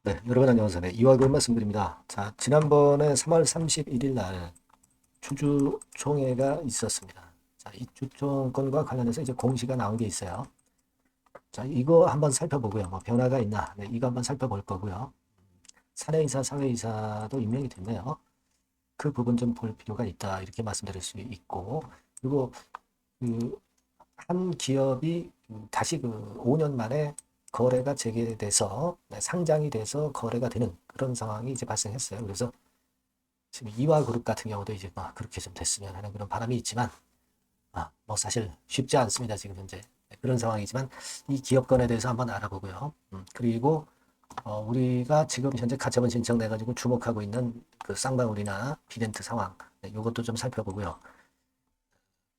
네, 여러분 안녕하세요. 네, 이화글 말씀드립니다. 자, 지난번에 3월 31일 날 주주총회가 있었습니다. 자, 이 주총권과 관련해서 이제 공시가 나온 게 있어요. 자, 이거 한번 살펴보고요. 뭐 변화가 있나? 네, 이거 한번 살펴볼 거고요. 사내이사, 사회이사도 임명이 됐네요. 그 부분 좀 볼 필요가 있다. 이렇게 말씀드릴 수 있고, 그리고 그 한 기업이 다시 그 5년 만에 거래가 재개돼서 네, 상장이 돼서 거래가 되는 그런 상황이 이제 발생했어요. 그래서 지금 이화그룹 같은 경우도 이제 그렇게 좀 됐으면 하는 그런 바람이 있지만 뭐 사실 쉽지 않습니다. 지금 현재 네, 그런 상황이지만 이 기업권에 대해서 한번 알아보고요. 그리고 우리가 지금 현재 가처분 신청 내가지고 주목하고 있는 그 쌍방울이나 비덴트 상황 네, 이것도 좀 살펴보고요.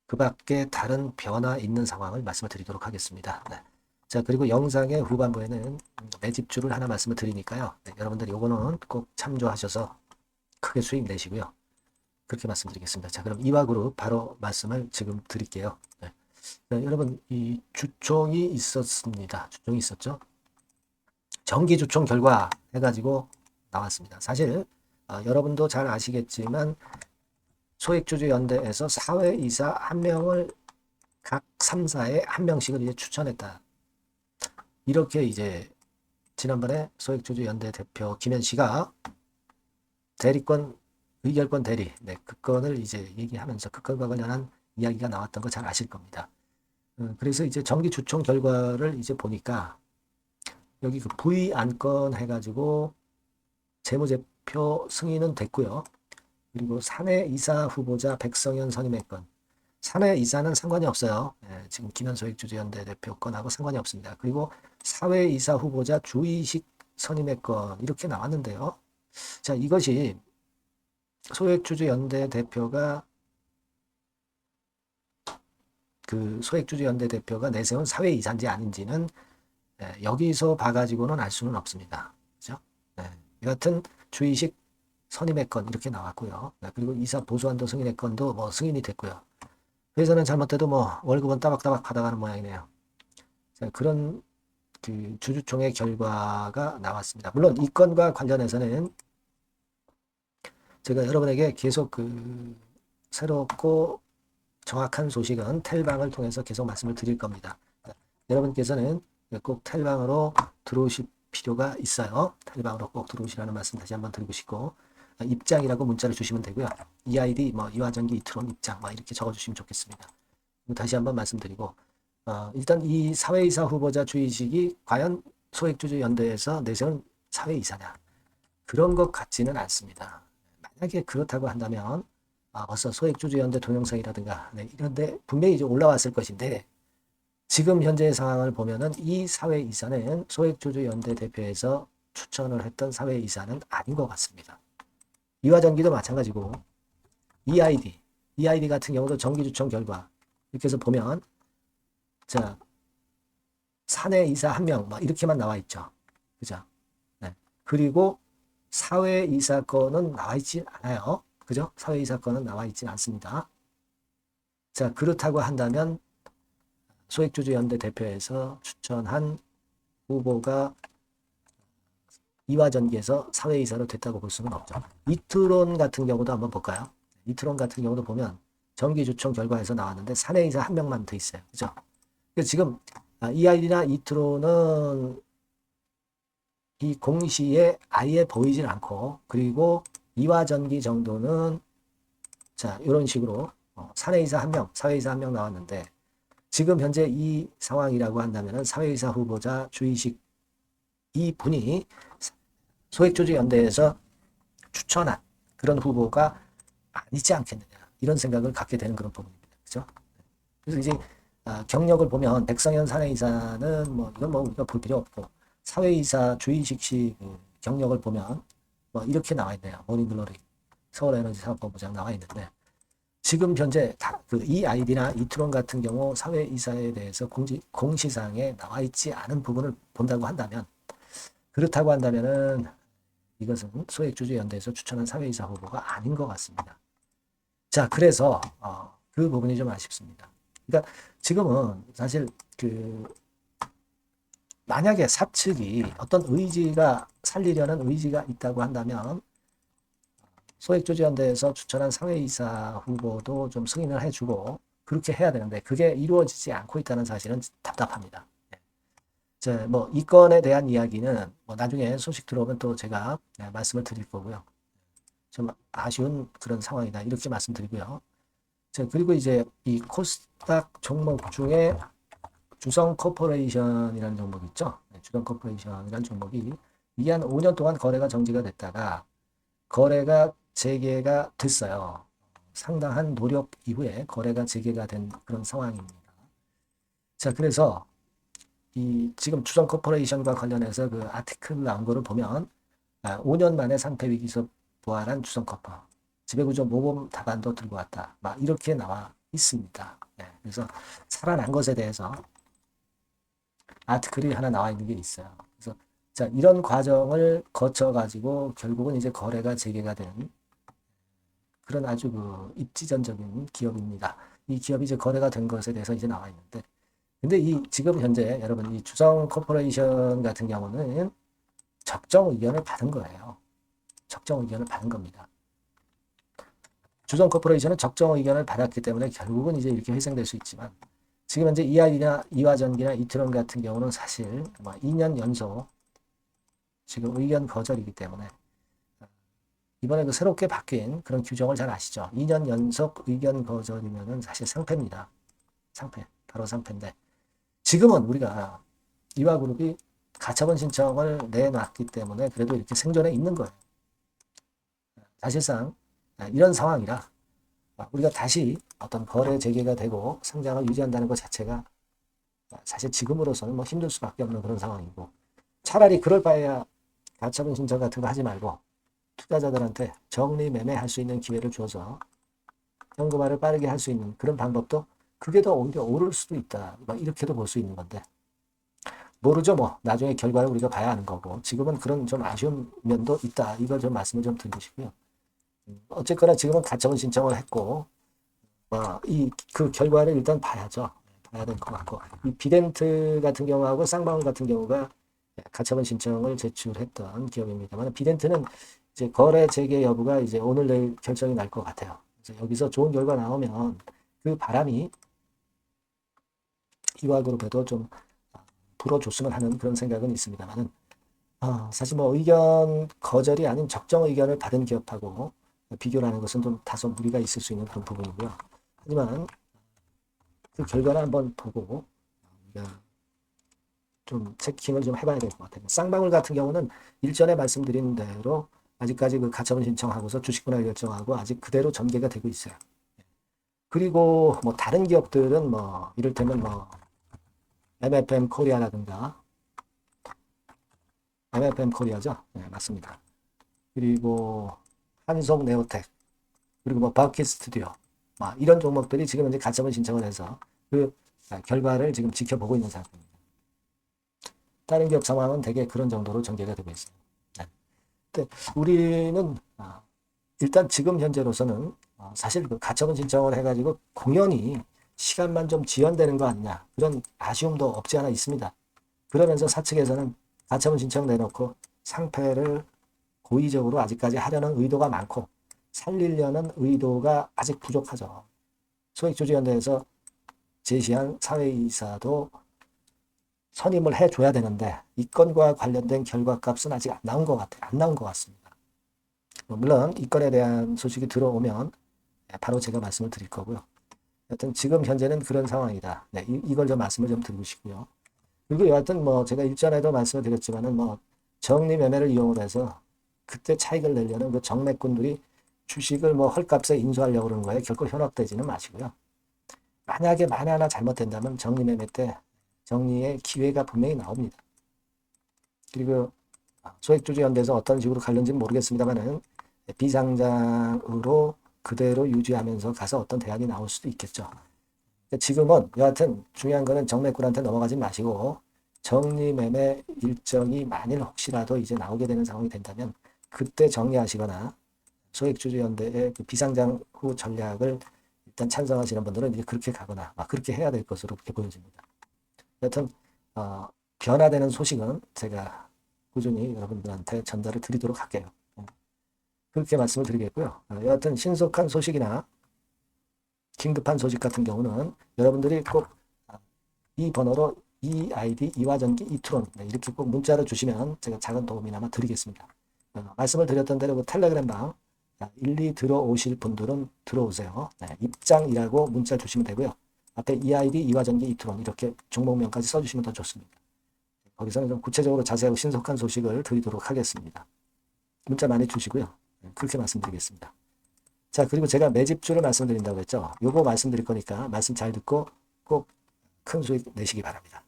그 밖에 다른 변화 있는 상황을 말씀을 드리도록 하겠습니다. 네. 자, 그리고 영상의 후반부에는 매집주를 하나 말씀을 드리니까요. 네, 여러분들 요거는 꼭 참조하셔서 크게 수익 내시고요. 그렇게 말씀드리겠습니다. 자, 그럼 이화그룹 바로 말씀을 지금 드릴게요. 네. 네, 여러분, 이 주총이 있었습니다. 주총이 있었죠. 정기 주총 결과 해가지고 나왔습니다. 사실 여러분도 잘 아시겠지만 소액주주연대에서 사회이사 한 명을 각 3사에 한 명씩을 이제 추천했다. 이렇게 이제 지난번에 소액주주연대 대표 김현 씨가 대리권 의결권 대리 네, 그 건을 이제 얘기하면서 그 건과 관련한 이야기가 나왔던 거 잘 아실 겁니다. 그래서 이제 정기 주총 결과를 이제 보니까 여기 그 부의 안건 해가지고 재무제표 승인은 됐고요. 그리고 사내 이사 후보자 백성현 선임의 건 사내 이사는 상관이 없어요. 예, 지금 김현소액주주연대 대표 건하고 상관이 없습니다. 그리고 사회이사 후보자 주의식 선임의 건 이렇게 나왔는데요. 자, 이것이 소액주주연대 대표가 그 소액주주연대 대표가 내세운 사회이사인지 아닌지는 여기서 봐가지고는 알 수는 없습니다. 그죠? 네, 여하튼 주의식 선임의 건 이렇게 나왔고요. 네, 그리고 이사 보수한도 승인의 건도 뭐 승인이 됐고요. 회사는 잘못해도 뭐 월급은 따박따박 받아가는 모양이네요. 자, 그런 그 주주총회 결과가 나왔습니다. 물론 이 건과 관련해서는 제가 여러분에게 계속 그 새롭고 정확한 소식은 텔방을 통해서 계속 말씀을 드릴 겁니다. 여러분께서는 꼭 텔방으로 들어오실 필요가 있어요. 텔방으로 꼭 들어오시라는 말씀 다시 한번 드리고 싶고 입장이라고 문자를 주시면 되고요. EID 뭐 이화전기 이트론 입장 막 이렇게 적어주시면 좋겠습니다. 다시 한번 말씀드리고 일단 이 사회이사 후보자 주의식이 과연 소액주주연대에서 내세운 사회이사냐 그런 것 같지는 않습니다. 만약에 그렇다고 한다면 어서 소액주주연대 동영상이라든가 네, 이런데 분명히 이제 올라왔을 것인데 지금 현재의 상황을 보면은 이 사회이사는 소액주주연대 대표에서 추천을 했던 사회이사는 아닌 것 같습니다. 이화전기도 마찬가지고 EID 같은 경우도 정기주총 결과 이렇게 해서 보면 자 사내이사 한 명 막 이렇게만 나와 있죠. 그죠? 네. 그리고 사회이사 건은 나와 있지 않아요. 그죠? 사회이사 건은 나와 있지 않습니다. 자, 그렇다고 한다면 소액주주연대 대표에서 추천한 후보가 이화전기에서 사회이사로 됐다고 볼 수는 없죠. 이트론 같은 경우도 한번 볼까요? 이트론 같은 경우도 보면 정기주총 결과에서 나왔는데 사내이사 한 명만 더 있어요. 그죠? 지금 EID나 이트론은 이 공시에 아예 보이질 않고 그리고 이화전기 정도는 자 이런 식으로 사내이사 한 명, 사회이사 한 명 나왔는데 지금 현재 이 상황이라고 한다면 사회이사 후보자 주의식 이 분이 소액조직연대에서 추천한 그런 후보가 아니지 않겠느냐 이런 생각을 갖게 되는 그런 부분입니다. 그죠? 그래서 이제 경력을 보면 백성현 사내이사는 뭐 이건 뭐 우리가 볼 필요 없고 사회이사 주의식 씨 경력을 보면 뭐 이렇게 나와 있네요. 모닝글로리 서울에너지 사업본부장 나와 있는데 지금 현재 이 아이디나 이트론 같은 경우 사회이사에 대해서 공시사항에 나와 있지 않은 부분을 본다고 한다면 그렇다고 한다면은 이것은 소액주주연대에서 추천한 사회이사 후보가 아닌 것 같습니다. 자, 그래서 그 부분이 좀 아쉽습니다. 그러니까 지금은 사실 그 만약에 사측이 어떤 의지가 살리려는 의지가 있다고 한다면 소액조직연대에서 추천한 사회이사 후보도 좀 승인을 해주고 그렇게 해야 되는데 그게 이루어지지 않고 있다는 사실은 답답합니다. 이제 뭐 이 건에 대한 이야기는 뭐 나중에 소식 들어오면 또 제가 말씀을 드릴 거고요. 좀 아쉬운 그런 상황이다 이렇게 말씀드리고요. 그리고 이제 이 코스닥 종목 중에 주성 코퍼레이션이라는 종목 있죠. 주성 코퍼레이션이라는 종목이 이게 한 5년 동안 거래가 정지가 됐다가 거래가 재개가 됐어요. 상당한 노력 이후에 거래가 재개가 된 그런 상황입니다. 자, 그래서 이 지금 주성 코퍼레이션과 관련해서 그 아티클 나온 거를 보면 5년 만에 상태 위기에서 부활한 주성 코퍼 지배구조 모범 답안도 들고 왔다. 막 이렇게 나와 있습니다. 네, 그래서 살아난 것에 대해서 아티클이 하나 나와 있는 게 있어요. 그래서 자, 이런 과정을 거쳐 가지고 결국은 이제 거래가 재개가 된 그런 아주 그 입지전적인 기업입니다. 이 기업이 이제 거래가 된 것에 대해서 이제 나와 있는데, 근데 이 지금 현재 여러분 이 주성 코퍼레이션 같은 경우는 적정 의견을 받은 거예요. 적정 의견을 받은 겁니다. 주성 코퍼레이션은 적정 의견을 받았기 때문에 결국은 이제 이렇게 회생될 수 있지만 지금 현재 이하이나 이화전기나 이트론 같은 경우는 사실 2년 연속 지금 의견 거절이기 때문에 이번에 그 새롭게 바뀐 그런 규정을 잘 아시죠? 2년 연속 의견 거절이면은 사실 상패입니다. 상패, 바로 상패인데 지금은 우리가 이화그룹이 가처분 신청을 내놨기 때문에 그래도 이렇게 생존해 있는 거예요. 사실상 이런 상황이라 우리가 다시 어떤 거래 재개가 되고 상장을 유지한다는 것 자체가 사실 지금으로서는 뭐 힘들 수밖에 없는 그런 상황이고 차라리 그럴 바에야 가처분 신청 같은 거 하지 말고 투자자들한테 정리 매매할 수 있는 기회를 줘서 현금화를 빠르게 할 수 있는 그런 방법도 그게 더 오히려 오를 수도 있다. 이렇게도 볼 수 있는 건데 모르죠. 뭐 나중에 결과를 우리가 봐야 하는 거고 지금은 그런 좀 아쉬운 면도 있다. 이걸 좀 말씀을 좀 드리시고요. 어쨌거나 지금은 가처분 신청을 했고 이 그 결과를 일단 봐야죠. 봐야 될 것 같고 이 비덴트 같은 경우하고 쌍방울 같은 경우가 가처분 신청을 제출했던 기업입니다만 비덴트는 이제 거래 재개 여부가 이제 오늘 내일 결정이 날 것 같아요. 그래서 여기서 좋은 결과 나오면 그 바람이 이화그룹에도 좀 불어줬으면 하는 그런 생각은 있습니다만은 사실 뭐 의견 거절이 아닌 적정 의견을 받은 기업하고 비교를 하는 것은 좀 다소 무리가 있을 수 있는 그런 부분이고요. 하지만 그 결과를 한번 보고 좀 체킹을 좀 해봐야 될 것 같아요. 쌍방울 같은 경우는 일전에 말씀드린 대로 아직까지 그 가처분 신청하고서 주식 분할 결정하고 아직 그대로 전개가 되고 있어요. 그리고 뭐 다른 기업들은 뭐 이를테면 뭐 MFM 코리아라든가 MFM 코리아죠. 네, 맞습니다. 그리고 한속 네오텍 그리고 뭐 바퀴 스튜디오 이런 종목들이 지금 이제 가처분 신청을 해서 그 결과를 지금 지켜보고 있는 상태입니다. 다른 기업 상황은 대개 그런 정도로 전개가 되고 있습니다. 네. 근데 우리는 일단 지금 현재로서는 사실 그 가처분 신청을 해가지고 공연히 시간만 좀 지연되는 거 아니냐 그런 아쉬움도 없지 않아 있습니다. 그러면서 사측에서는 가처분 신청 내놓고 상패를 고의적으로 아직까지 하려는 의도가 많고 살리려는 의도가 아직 부족하죠. 소액조직연대에서 제시한 사회이사도 선임을 해줘야 되는데 이 건과 관련된 결과값은 아직 안 나온 것 같아요. 안 나온 것 같습니다. 물론 이 건에 대한 소식이 들어오면 바로 제가 말씀을 드릴 거고요. 여튼 지금 현재는 그런 상황이다. 네, 이걸 좀 말씀을 좀 드리고 싶고요. 그리고 여하튼 뭐 제가 일전에도 말씀을 드렸지만은 뭐 정리 매매를 이용을 해서 그때 차익을 내려는 그 정맥꾼들이 주식을 뭐 헐값에 인수하려고 그러는 거에 결코 현혹되지는 마시고요. 만약에 만에 하나 잘못된다면 정리 매매 때 정리의 기회가 분명히 나옵니다. 그리고 소액조직연대에서 어떤 식으로 갈는지는 모르겠습니다만은 비상장으로 그대로 유지하면서 가서 어떤 대안이 나올 수도 있겠죠. 지금은 여하튼 중요한 거는 정맥꾼한테 넘어가지 마시고 정리매매 일정이 만일 혹시라도 이제 나오게 되는 상황이 된다면 그때 정리하시거나 소액주주연대의 그 비상장 후 전략을 일단 찬성하시는 분들은 이제 그렇게 가거나 그렇게 해야 될 것으로 그렇게 보여집니다. 여튼 변화되는 소식은 제가 꾸준히 여러분들한테 전달을 드리도록 할게요. 그렇게 말씀을 드리겠고요. 여하튼 신속한 소식이나 긴급한 소식 같은 경우는 여러분들이 꼭 이 번호로 이 아이디 이화전기 이트론 이렇게 꼭 문자를 주시면 제가 작은 도움이나마 드리겠습니다. 말씀을 드렸던 대로 그 텔레그램방 1, 2 들어오실 분들은 들어오세요. 입장이라고 문자 주시면 되고요. 앞에 이 아이디 이화전기 이트론 이렇게 종목명까지 써주시면 더 좋습니다. 거기서는 좀 구체적으로 자세하고 신속한 소식을 드리도록 하겠습니다. 문자 많이 주시고요. 그렇게 말씀드리겠습니다. 자, 그리고 제가 매집주를 말씀드린다고 했죠. 요거 말씀드릴 거니까 말씀 잘 듣고 꼭 큰 수익 내시기 바랍니다.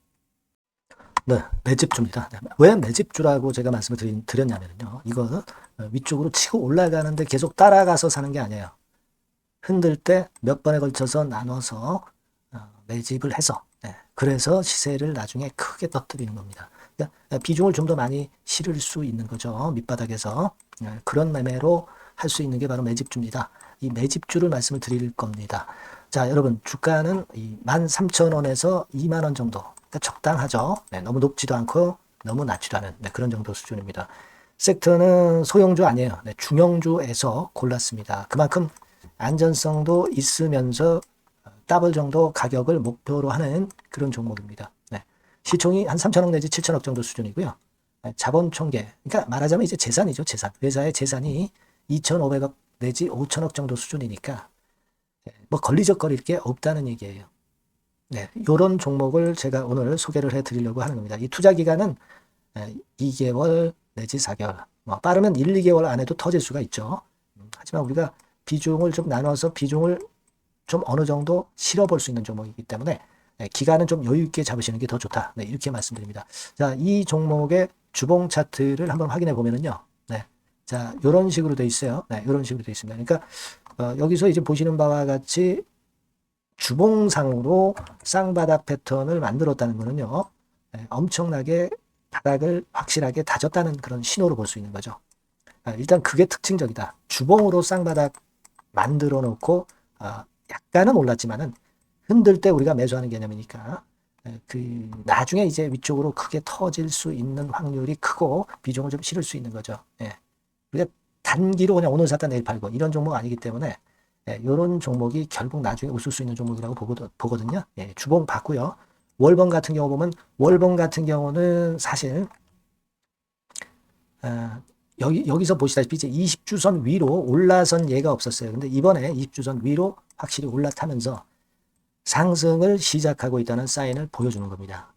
네, 매집주입니다. 왜 매집주라고 제가 말씀을 드렸냐면요. 이거는 위쪽으로 치고 올라가는데 계속 따라가서 사는 게 아니에요. 흔들 때 몇 번에 걸쳐서 나눠서 매집을 해서 그래서 시세를 나중에 크게 터뜨리는 겁니다. 그러니까 비중을 좀 더 많이 실을 수 있는 거죠. 밑바닥에서. 그런 매매로 할 수 있는 게 바로 매집주입니다. 이 매집주를 말씀을 드릴 겁니다. 자, 여러분 주가는 13,000원에서 2만원 정도. 그러니까 적당하죠. 너무 높지도 않고 너무 낮지도 않은 그런 정도 수준입니다. 섹터는 소형주 아니에요. 중형주에서 골랐습니다. 그만큼 안전성도 있으면서 더블 정도 가격을 목표로 하는 그런 종목입니다. 시총이 한 3천억 내지 7천억 정도 수준이고요. 자본 총계, 그러니까 말하자면 이제 재산이죠. 재산. 회사의 재산이 2,500억 내지 5천억 정도 수준이니까 뭐 걸리적거릴 게 없다는 얘기예요. 이런 종목을 제가 오늘 소개를 해드리려고 하는 겁니다. 이 투자 기간은 2개월 내지 4개월, 빠르면 1, 2개월 안에도 터질 수가 있죠. 하지만 우리가 비중을 좀 나눠서 비중을 좀 어느 정도 실어볼 수 있는 종목이기 때문에 기간은 좀 여유 있게 잡으시는 게 더 좋다. 이렇게 말씀드립니다. 자, 이 종목의 주봉 차트를 한번 확인해 보면은요. 자, 이런 식으로 돼 있어요. 이런 식으로 돼 있습니다. 그러니까 여기서 이제 보시는 바와 같이 주봉상으로 쌍바닥 패턴을 만들었다는 거는요. 엄청나게 바닥을 확실하게 다졌다는 그런 신호로 볼 수 있는 거죠. 일단 그게 특징적이다. 주봉으로 쌍바닥 만들어 놓고 약간은 올랐지만은 흔들 때 우리가 매수하는 개념이니까 그 나중에 이제 위쪽으로 크게 터질 수 있는 확률이 크고 비중을 좀 실을 수 있는 거죠. 우리가 단기로 그냥 오늘 샀다 내일 팔고 이런 종목 아니기 때문에 이런 종목이 결국 나중에 웃을 수 있는 종목이라고 보거든요. 주봉 봤고요. 월봉 같은 경우 보면 월봉 같은 경우는 사실 여기서 보시다시피 이제 20주선 위로 올라선 예가 없었어요. 근데 이번에 20주선 위로 확실히 올라타면서 상승을 시작하고 있다는 사인을 보여주는 겁니다.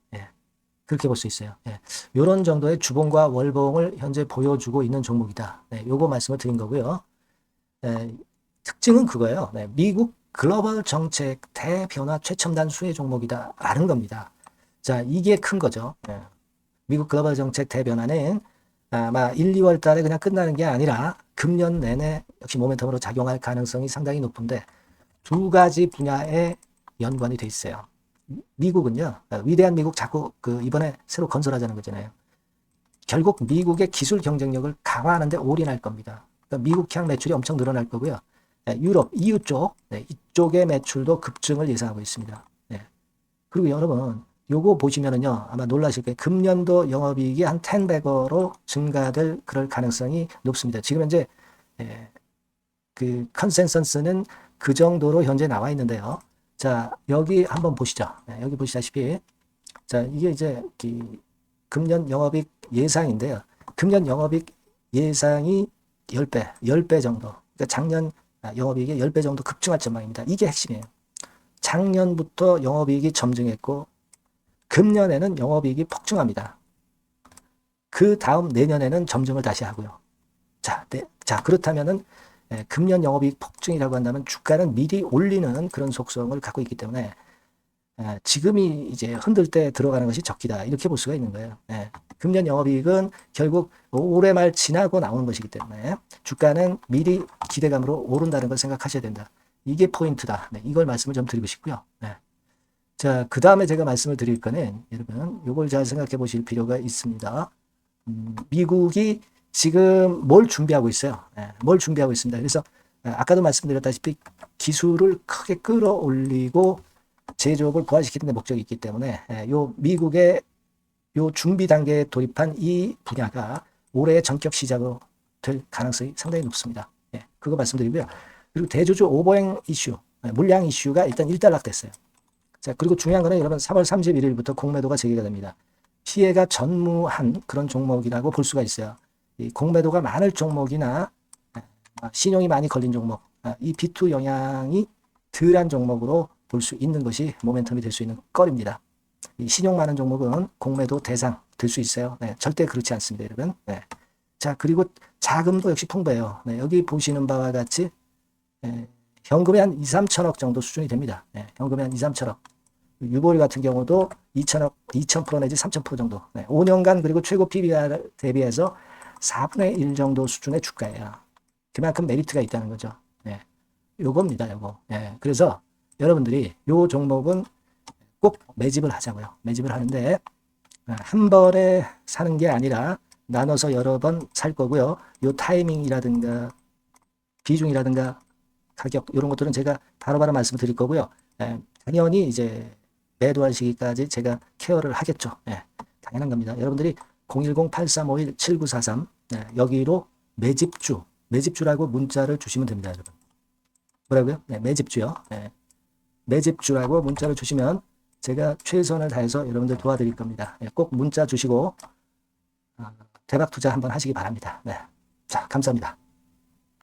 그렇게 볼 수 있어요. 이런 정도의 주봉과 월봉을 현재 보여주고 있는 종목이다. 요거 말씀을 드린 거고요. 특징은 그거예요. 미국 글로벌 정책 대변화 최첨단 수혜 종목이다 라는 겁니다. 자, 이게 큰 거죠. 미국 글로벌 정책 대변화는 아마 1, 2월 달에 그냥 끝나는 게 아니라 금년 내내 역시 모멘텀으로 작용할 가능성이 상당히 높은데 두 가지 분야에 연관이 돼 있어요. 미국은요, 위대한 미국 자꾸 이번에 새로 건설하자는 거잖아요. 결국 미국의 기술 경쟁력을 강화하는데 올인할 겁니다. 그러니까 미국향 매출이 엄청 늘어날 거고요. 유럽, EU 쪽, 이쪽의 매출도 급증을 예상하고 있습니다. 그리고 여러분, 요거 보시면은요, 아마 놀라실 거예요. 금년도 영업이익이 한 10배로 증가될 그럴 가능성이 높습니다. 지금 현재 그 컨센서스는 그 정도로 현재 나와 있는데요. 자, 여기 한번 보시죠. 여기 보시다시피 자, 이게 이제 금년 영업이익 예상인데요. 금년 영업이익 예상이 10배 정도. 그러니까 작년 영업이익이 10배 정도 급증할 전망입니다. 이게 핵심이에요. 작년부터 영업이익이 점증했고 금년에는 영업이익이 폭증합니다. 그 다음 내년에는 점증을 다시 하고요. 자, 그렇다면은 금년 영업이익 폭증이라고 한다면 주가는 미리 올리는 그런 속성을 갖고 있기 때문에 지금이 이제 흔들 때 들어가는 것이 적기다 이렇게 볼 수가 있는 거예요. 금년 영업이익은 결국 올해 말 지나고 나오는 것이기 때문에 주가는 미리 기대감으로 오른다는 걸 생각하셔야 된다. 이게 포인트다. 이걸 말씀을 좀 드리고 싶고요. 자, 그 다음에 제가 말씀을 드릴 거는 여러분 이걸 잘 생각해 보실 필요가 있습니다. 미국이 지금 뭘 준비하고 있어요. 뭘 준비하고 있습니다. 그래서 아까도 말씀드렸다시피 기술을 크게 끌어올리고 제조업을 부활시키는 데 목적이 있기 때문에 요 미국의 요 준비 단계에 돌입한 이 분야가 올해의 전격 시작으로 될 가능성이 상당히 높습니다. 예, 그거 말씀드리고요. 그리고 대주주 오버행 이슈, 물량 이슈가 일단 일단락됐어요. 자, 그리고 중요한 거는 여러분 3월 31일부터 공매도가 재개가 됩니다. 피해가 전무한 그런 종목이라고 볼 수가 있어요. 이 공매도가 많을 종목이나 신용이 많이 걸린 종목, 이 B2 영향이 덜한 종목으로 볼 수 있는 것이 모멘텀이 될 수 있는 거리입니다. 이 신용 많은 종목은 공매도 대상 될 수 있어요. 네, 절대 그렇지 않습니다, 여러분. 네. 자, 그리고 자금도 역시 풍부해요. 네, 여기 보시는 바와 같이 현금이 한 2, 3천억 정도 수준이 됩니다. 네, 현금이 한 2, 3천억. 유보리 같은 경우도 2천억, 2,000% 내지 3,000% 정도. 네, 5년간 그리고 최고 PBR 대비해서 4분의 1 정도 수준의 주가예요. 그만큼 메리트가 있다는 거죠. 네, 요겁니다, 요거. 네, 그래서 여러분들이 요 종목은 꼭 매집을 하자고요. 매집을 하는데 한 번에 사는 게 아니라 나눠서 여러 번 살 거고요. 요 타이밍이라든가 비중이라든가 가격 이런 것들은 제가 바로바로 말씀을 드릴 거고요. 당연히 이제 매도할 시기까지 제가 케어를 하겠죠. 당연한 겁니다. 여러분들이 010-8351-7943 여기로 매집주라고 문자를 주시면 됩니다. 여러분. 뭐라고요? 매집주요. 매집주라고 문자를 주시면 제가 최선을 다해서 여러분들 도와드릴 겁니다. 꼭 문자 주시고 대박 투자 한번 하시기 바랍니다. 자, 감사합니다.